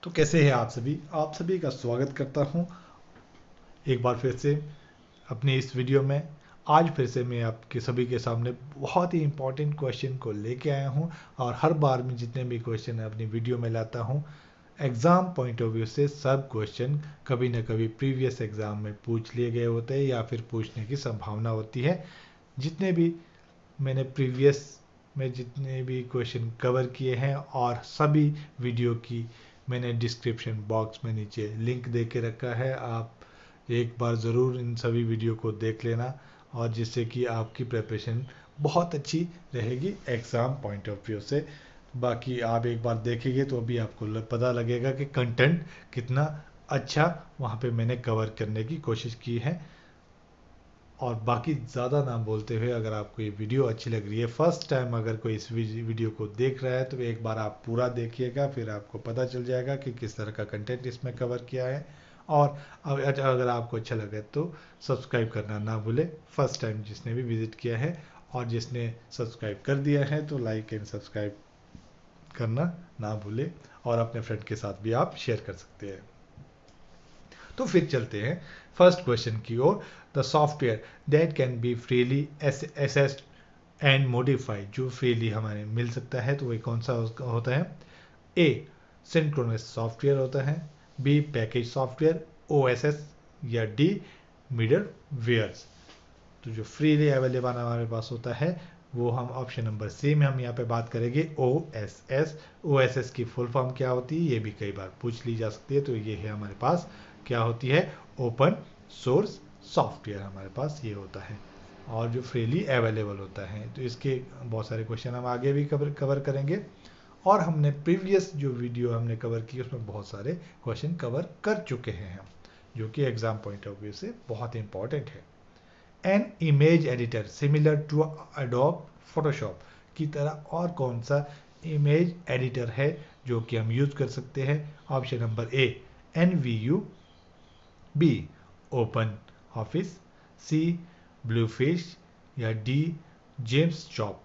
तो कैसे हैं आप सभी का स्वागत करता हूं एक बार फिर से अपने इस वीडियो में। आज फिर से मैं आपके सभी के सामने बहुत ही इंपॉर्टेंट क्वेश्चन को लेके आया हूं और हर बार मैं जितने भी क्वेश्चन अपनी वीडियो में लाता हूं एग्ज़ाम पॉइंट ऑफ व्यू से सब क्वेश्चन कभी ना कभी प्रीवियस एग्ज़ाम में पूछ लिए गए होते हैं या फिर पूछने की संभावना होती है। जितने भी मैंने प्रीवियस में जितने भी क्वेश्चन कवर किए हैं और सभी वीडियो की मैंने डिस्क्रिप्शन बॉक्स में नीचे लिंक दे के रखा है। आप एक बार ज़रूर इन सभी वीडियो को देख लेना और जिससे कि आपकी प्रिपरेशन बहुत अच्छी रहेगी एग्ज़ाम पॉइंट ऑफ व्यू से। बाकी आप एक बार देखेंगे तो अभी आपको पता लगेगा कि कंटेंट कितना अच्छा वहाँ पे मैंने कवर करने की कोशिश की है। और बाकी ज़्यादा ना बोलते हुए अगर आपको ये वीडियो अच्छी लग रही है, फर्स्ट टाइम अगर कोई इस वीडियो को देख रहा है तो एक बार आप पूरा देखिएगा, फिर आपको पता चल जाएगा कि किस तरह का कंटेंट इसमें कवर किया है। और अगर आपको अच्छा लगे तो सब्सक्राइब करना ना भूले फर्स्ट टाइम जिसने भी विजिट किया है, और जिसने सब्सक्राइब कर दिया है तो लाइक एंड सब्सक्राइब करना ना भूले और अपने फ्रेंड के साथ भी आप शेयर कर सकते हैं। तो फिर चलते हैं फर्स्ट क्वेश्चन की ओर। The software that can be freely accessed and modified, जो फ्रीली हमारे मिल सकता है तो वही कौन सा होता है? ए सिंक्रोनस सॉफ्टवेयर होता है, बी पैकेज सॉफ्टवेयर ओएसएस, या डी मिडलवेयर्स। तो जो फ्रीली अवेलेबल हमारे पास होता है वो हम ऑप्शन नंबर सी में हम यहाँ पे बात करेंगे ओएसएस। ओएसएस की फुल फॉर्म क्या होती है ये भी कई बार पूछ ली जा सकती है। तो ये है हमारे पास क्या होती है, ओपन सोर्स सॉफ्टवेयर हमारे पास ये होता है और जो फ्रीली अवेलेबल होता है। तो इसके बहुत सारे क्वेश्चन हम आगे भी कवर करेंगे और हमने प्रीवियस जो वीडियो हमने कवर की उसमें बहुत सारे क्वेश्चन कवर कर चुके हैं हम, जो कि एग्जाम पॉइंट ऑफ व्यू से बहुत इंपॉर्टेंट है। An image editor similar to Adobe Photoshop की तरह और कौन सा इमेज एडिटर है जो कि हम यूज कर सकते हैं? Option number A NVU, B open office, C Bluefish, या डी जेम्स जॉब।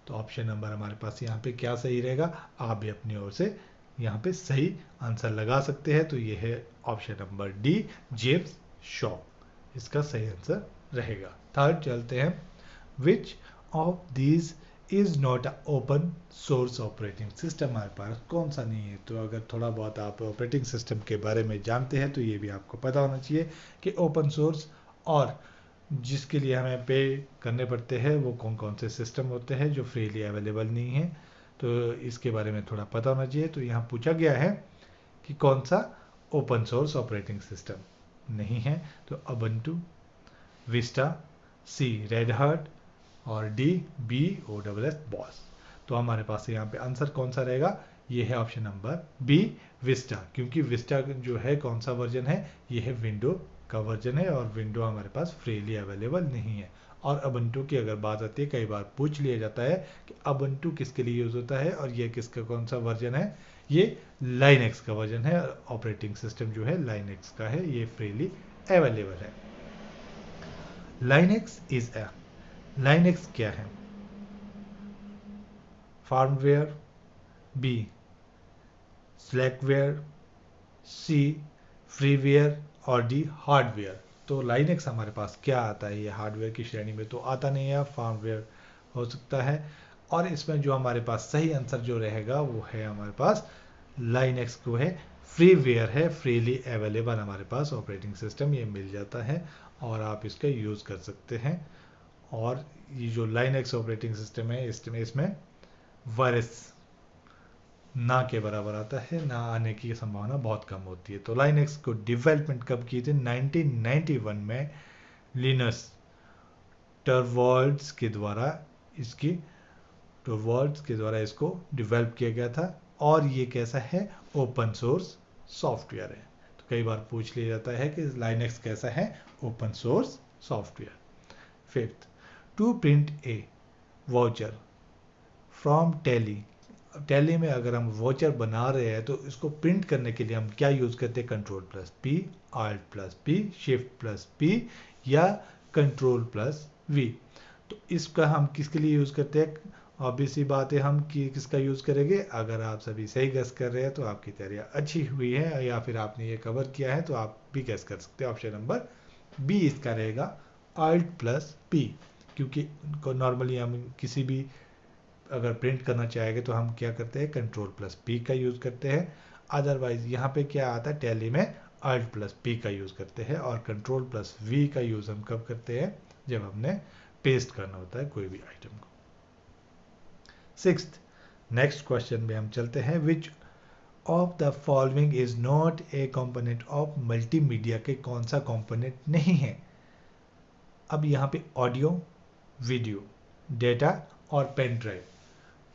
तो ऑप्शन नंबर हमारे पास यहाँ पे क्या सही रहेगा? आप भी अपनी ओर से यहाँ पे सही आंसर लगा सकते हैं। तो ये है option number D James shop, इसका सही आंसर रहेगा। थर्ड चलते हैं, which of these is not open source operating system. हमारे पास कौन सा नहीं है? तो अगर थोड़ा बहुत आप ऑपरेटिंग सिस्टम के बारे में जानते हैं तो ये भी आपको पता होना चाहिए कि ओपन सोर्स और जिसके लिए हमें पे करने पड़ते हैं वो कौन कौन से सिस्टम होते हैं जो फ्रीली अवेलेबल नहीं है। तो इसके बारे में थोड़ा पता होना चाहिए। तो यहाँ पूछा गया है कि कौन सा ओपन सोर्स ऑपरेटिंग सिस्टम नहीं है? तो उबुंटू, विस्टा, सी रेड हार्ट, और डी BOSS बॉस। तो हमारे पास यहाँ पे आंसर कौन सा रहेगा? ये है ऑप्शन नंबर बी विस्टा, क्योंकि विस्टा जो है कौन सा वर्जन है? ये है विंडो का वर्जन है और विंडो हमारे पास फ्रीली अवेलेबल नहीं है। और उबुंटू की अगर बात आती है, कई बार पूछ लिया जाता है कि उबुंटू किसके लिए यूज होता है और ये किसका कौन सा वर्जन है? ये लाइनेक्स का वर्जन है, ऑपरेटिंग सिस्टम जो है लाइनेक्स का है, ये फ्रीली अवेलेबल है। लाइनेक्स इज ए लाइनेक्स क्या है? फार्मवेयर, बी स्लैकवेयर, सी फ्रीवेयर, और डी हार्डवेयर। तो लाइनेक्स हमारे पास क्या आता है? ये हार्डवेयर की श्रेणी में तो आता नहीं है, फार्मवेयर हो सकता है। और इसमें जो हमारे पास सही आंसर जो रहेगा वो है हमारे पास लाइनेक्स को है, फ्रीवेयर है, फ्रीली अवेलेबल हमारे पास ऑपरेटिंग सिस्टम ये मिल जाता है और आप इसका यूज़ कर सकते हैं। और ये जो लाइनेक्स ऑपरेटिंग सिस्टम है इसमें वायरस ना के बराबर आता है, ना आने की संभावना बहुत कम होती है। तो लाइनेक्स को डेवलपमेंट कब की थी? 1991 में लिनस टॉरवाल्ड्स के द्वारा इसको डेवलप किया गया था। और ये कैसा है? ओपन सोर्स सॉफ्टवेयर है। तो कई बार पूछ लिया जाता है कि लाइनेक्स कैसा है? Open source software. Fifth, to print a voucher from Tally में अगर हम वॉचर बना रहे हैं तो इसको प्रिंट करने के लिए हम क्या यूज़ करते हैं? Ctrl+P, Alt+P, Shift+P, या Ctrl+V। तो इसका हम किसके लिए यूज़ करते हैं? ऑब्वियस सी बात है, हम किसका यूज़ करेंगे? अगर आप सभी सही गेस कर रहे हैं तो आपकी तैयारी अच्छी हुई है, या फिर आपने ये कवर किया है तो आप भी गेस कर सकते हैं। ऑप्शन नंबर बी इसका रहेगा, Alt+P, क्योंकि नॉर्मली हम किसी भी अगर प्रिंट करना चाहेंगे तो हम क्या करते हैं? Ctrl+P का यूज़ करते हैं। अदरवाइज यहाँ पे क्या आता है? टैली में Alt+P का यूज़ करते हैं, और Ctrl+V का यूज़ हम कब करते हैं? जब हमने पेस्ट करना होता है कोई भी आइटम को। सिक्स्थ, नेक्स्ट क्वेश्चन में हम चलते हैं। Which of the following is not a component of multimedia के कौन सा कंपोनेंट नहीं है? अब यहाँ पे ऑडियो, वीडियो, डेटा और पेन ड्राइव,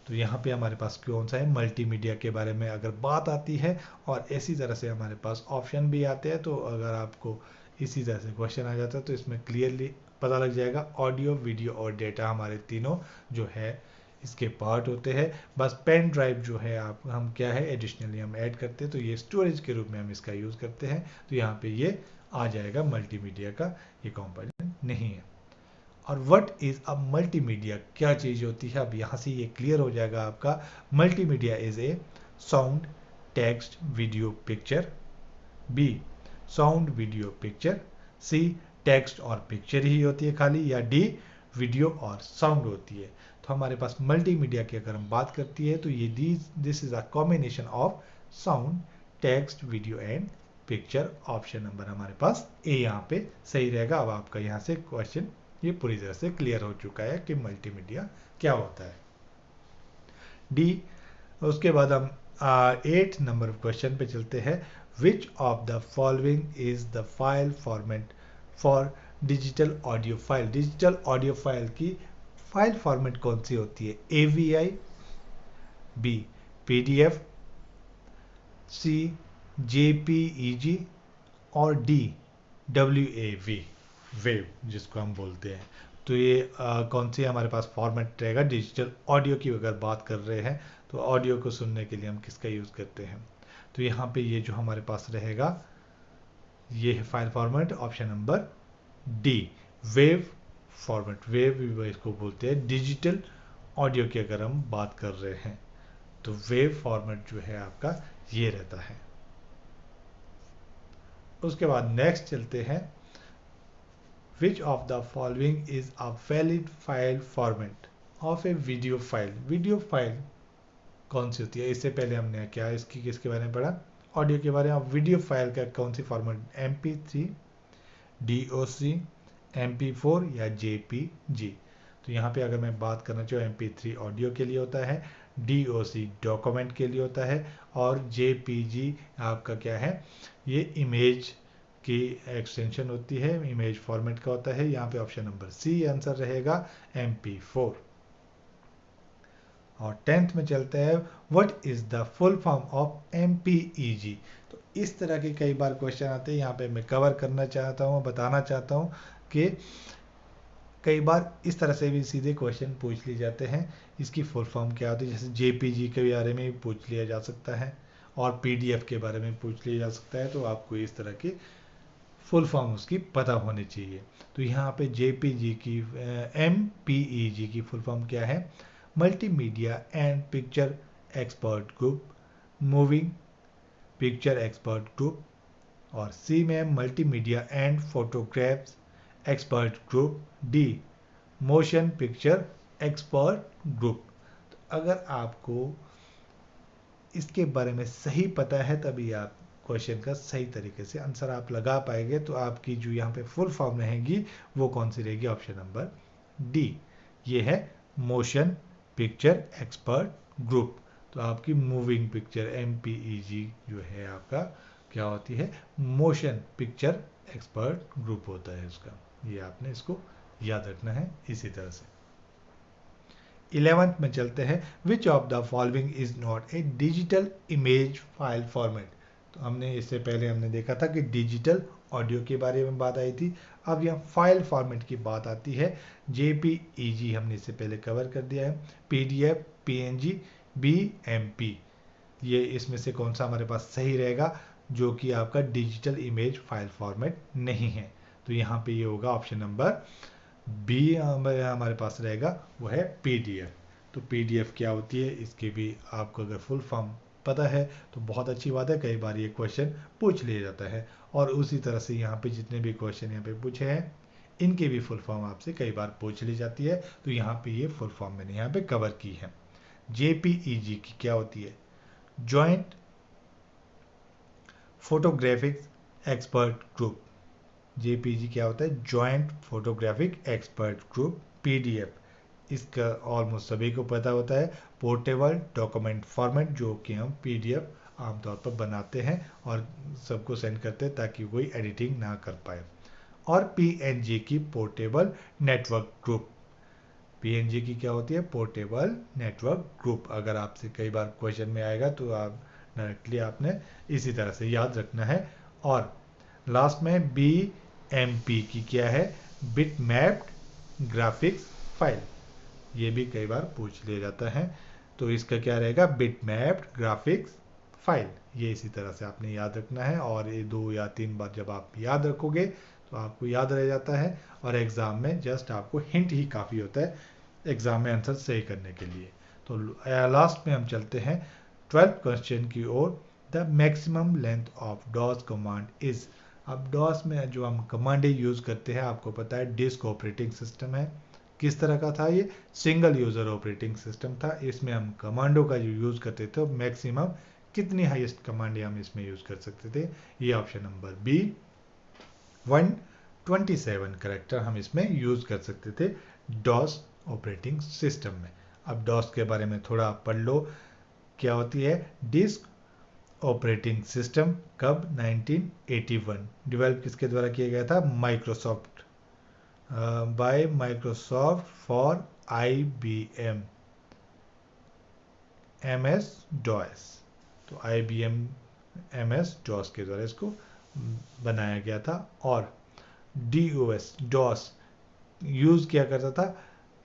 तो यहाँ पे हमारे पास कौन सा है? मल्टीमीडिया के बारे में अगर बात आती है, और इसी तरह से हमारे पास ऑप्शन भी आते हैं, तो अगर आपको इसी तरह से क्वेश्चन आ जाता है तो इसमें क्लियरली पता लग जाएगा। ऑडियो, वीडियो और डेटा हमारे तीनों जो है इसके पार्ट होते हैं। बस पेन ड्राइव जो है हम क्या है एडिशनली हम ऐड करते हैं, तो ये स्टोरेज के रूप में हम इसका यूज़ करते हैं, तो यहाँ पे ये आ जाएगा मल्टीमीडिया का ये कंपोनेंट नहीं है। और व्हाट इज अ मल्टीमीडिया, क्या चीज़ होती है? अब यहाँ से ये क्लियर हो जाएगा आपका। Multimedia is a sound, text, video, picture. B sound, video, picture. C text और पिक्चर ही होती है खाली, या डी वीडियो और साउंड होती है। तो हमारे पास मल्टीमीडिया की अगर हम बात करती है तो ये this is a combination of sound, text, video and picture. Option number हमारे पास ए यहाँ पे सही रहेगा। अब आपका यहाँ से क्वेश्चन ये पूरी तरह से क्लियर हो चुका है कि मल्टीमीडिया क्या होता है। डी, उसके बाद हम 8 नंबर क्वेश्चन पे चलते हैं। Which of the following is the file format for digital audio file? Digital audio file की फाइल फॉर्मेट कौन सी होती है? AVI, बी PDF, सी JPEG और डी WAV, वेव जिसको हम बोलते हैं। तो ये कौन सी हमारे पास फॉर्मेट रहेगा? डिजिटल ऑडियो की अगर बात कर रहे हैं तो ऑडियो को सुनने के लिए हम किसका यूज़ करते हैं? तो यहाँ पे ये जो हमारे पास रहेगा ये है file format, option number D, wave format. Wave इसको बोलते हैं डिजिटल ऑडियो की अगर हम बात कर रहे हैं, तो वेव फॉर्मेट जो है आपका ये रहता है। उसके बाद नेक्स्ट चलते हैं। Which of the following is a valid file format of a video file? Video file कौन सी होती है? इससे पहले हमने क्या इसकी किसके बारे में पढ़ा? ऑडियो के बारे में। अब वीडियो फाइल का कौन सी फॉर्मेट? MP3, DOC, MP4 या JPG? तो यहाँ पे अगर मैं बात करना चाहूँ, MP3 ऑडियो के लिए होता है, DOC डॉक्यूमेंट के लिए होता है, और JPG आपका क्या है? ये इमेज की एक्सटेंशन होती है, इमेज फॉर्मेट का होता है। यहाँ पे ऑप्शन नंबर सी आंसर रहेगा, MP4। और 10th में चलते हैं। What is the full form of MPEG? तो इस तरह के कई बार क्वेश्चन आते हैं, यहाँ पे मैं कवर करना चाहता हूँ, बताना चाहता हूँ कि कई बार इस तरह से भी सीधे क्वेश्चन पूछ लिए जाते हैं, इसकी फुल फॉर्म क्या होती है? जैसे JPG के बारे में भी पूछ लिया जा सकता है, और PDF के बारे में पूछ लिया जा सकता है, तो आपको इस तरह की फुल फॉर्म उसकी पता होनी चाहिए। तो यहाँ पे JPG की MPEG की फुल फॉर्म क्या है? Multimedia and picture expert group, moving picture expert group. और सी में multimedia and photographs expert group. D motion picture expert group. तो अगर आपको इसके बारे में सही पता है तभी आप क्वेश्चन का सही तरीके से आंसर आप लगा पाएंगे। तो आपकी जो यहाँ पे फुल फॉर्म रहेगी वो कौन सी रहेगी? ऑप्शन नंबर डी, ये है मोशन पिक्चर एक्सपर्ट ग्रुप। तो आपकी मूविंग पिक्चर MPEG जो है आपका क्या होती है? मोशन पिक्चर एक्सपर्ट ग्रुप होता है इसका। ये आपने इसको याद रखना है इसी तरह से। 11th में चलते हैं। Which of the following is not a digital image file format? तो हमने इससे पहले हमने देखा था कि डिजिटल ऑडियो के बारे में बात आई थी। अब यहाँ फाइल फॉर्मेट की बात आती है। JPEG हमने इससे पहले कवर कर दिया है, PDF, PNG, BMP। ये इसमें से कौन सा हमारे पास सही रहेगा जो कि आपका डिजिटल इमेज फाइल फॉर्मेट नहीं है? तो यहाँ पे ये होगा ऑप्शन नंबर बी हमारे पास रहेगा, वो है PDF। तो PDF क्या होती है इसकी भी आपको अगर फुल फॉर्म पता है तो बहुत अच्छी बात है। कई बार ये क्वेश्चन पूछ लिया जाता है। और उसी तरह से यहाँ पे जितने भी क्वेश्चन यहाँ पे पूछे हैं इनकी भी फुल फॉर्म आपसे कई बार पूछ ली जाती है। तो यहाँ पे ये फुल फॉर्म मैंने यहाँ पे कवर की है। JPEG की क्या होती है? Joint photographic expert group. JPEG क्या होता है? Joint photographic expert group. PDF इसका ऑलमोस्ट सभी को पता होता है, पोर्टेबल डॉक्यूमेंट फॉर्मेट, जो कि हम PDF आमतौर पर बनाते हैं और सबको सेंड करते हैं ताकि कोई एडिटिंग ना कर पाए। और PNG की पोर्टेबल नेटवर्क ग्रुप। PNG की क्या होती है? Portable network group. अगर आपसे कई बार क्वेश्चन में आएगा तो आप डायरेक्टली आपने इसी तरह से याद रखना है। और लास्ट में BMP की क्या है? Bit mapped graphics file. ये भी कई बार पूछ लिया जाता है। तो इसका क्या रहेगा? Bit mapped graphics file. ये इसी तरह से आपने याद रखना है और ये 2 या 3 बार जब आप याद रखोगे तो आपको याद रह जाता है। और एग्ज़ाम में जस्ट आपको हिंट ही काफ़ी होता है एग्ज़ाम में आंसर सही करने के लिए। तो लास्ट में हम चलते हैं 12th क्वेश्चन की ओर। The maximum length of DOS command is. अब डॉस में जो हम कमांडें यूज़ करते हैं आपको पता है डिस्क ऑपरेटिंग सिस्टम है। किस तरह का था ये? सिंगल यूज़र ऑपरेटिंग सिस्टम था। इसमें हम कमांडो का जो यूज़ करते थे मैक्सिमम कितनी हाईएस्ट कमांडें हम इसमें यूज़ कर सकते थे? ये ऑप्शन नंबर बी 127 करेक्टर हम इसमें यूज़ कर सकते थे डॉस ऑपरेटिंग सिस्टम में। अब डॉस के बारे में थोड़ा पढ़ लो। क्या होती है? डिस्क ऑपरेटिंग सिस्टम कब? 1981। डेवलप किसके द्वारा किया गया था? Microsoft, bye Microsoft for IBM MS DOS। तो IBM MS DOS के द्वारा इसको बनाया गया था। और DOS यूज़ किया करता था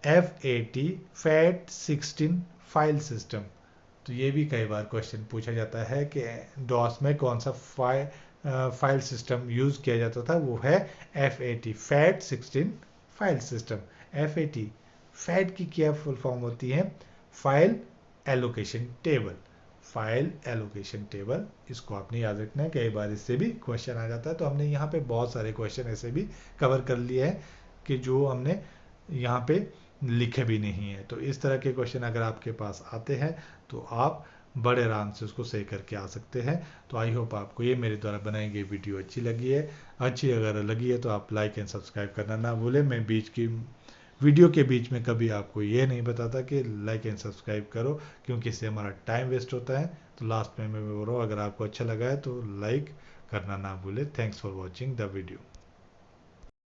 FAT16 फाइल सिस्टम। तो ये भी कई बार क्वेश्चन पूछा जाता है कि DOS में कौन सा फाइल सिस्टम यूज़ किया जाता था? वो है FAT16 फाइल सिस्टम। FAT की क्या फुल फॉर्म होती है? File allocation table. File allocation table, इसको आपने याद रखना है। कई बार इससे भी क्वेश्चन आ जाता है। तो हमने यहाँ पे बहुत सारे क्वेश्चन ऐसे भी कवर कर लिए हैं कि जो हमने यहाँ पे लिखे भी नहीं है। तो इस तरह के क्वेश्चन अगर आपके पास आते हैं तो आप बड़े आराम से उसको सही करके आ सकते हैं। तो आई होप आपको ये मेरे द्वारा बनाई गई वीडियो अच्छी लगी है। अच्छी अगर लगी है तो आप लाइक एंड सब्सक्राइब करना ना भूलें। मैं बीच की वीडियो के बीच में कभी आपको ये नहीं बताता कि लाइक एंड सब्सक्राइब करो, क्योंकि इससे हमारा टाइम वेस्ट होता है। तो लास्ट में मैं बोल रहा हूँ, अगर आपको अच्छा लगा है तो लाइक करना ना भूलें। Thanks for watching the video.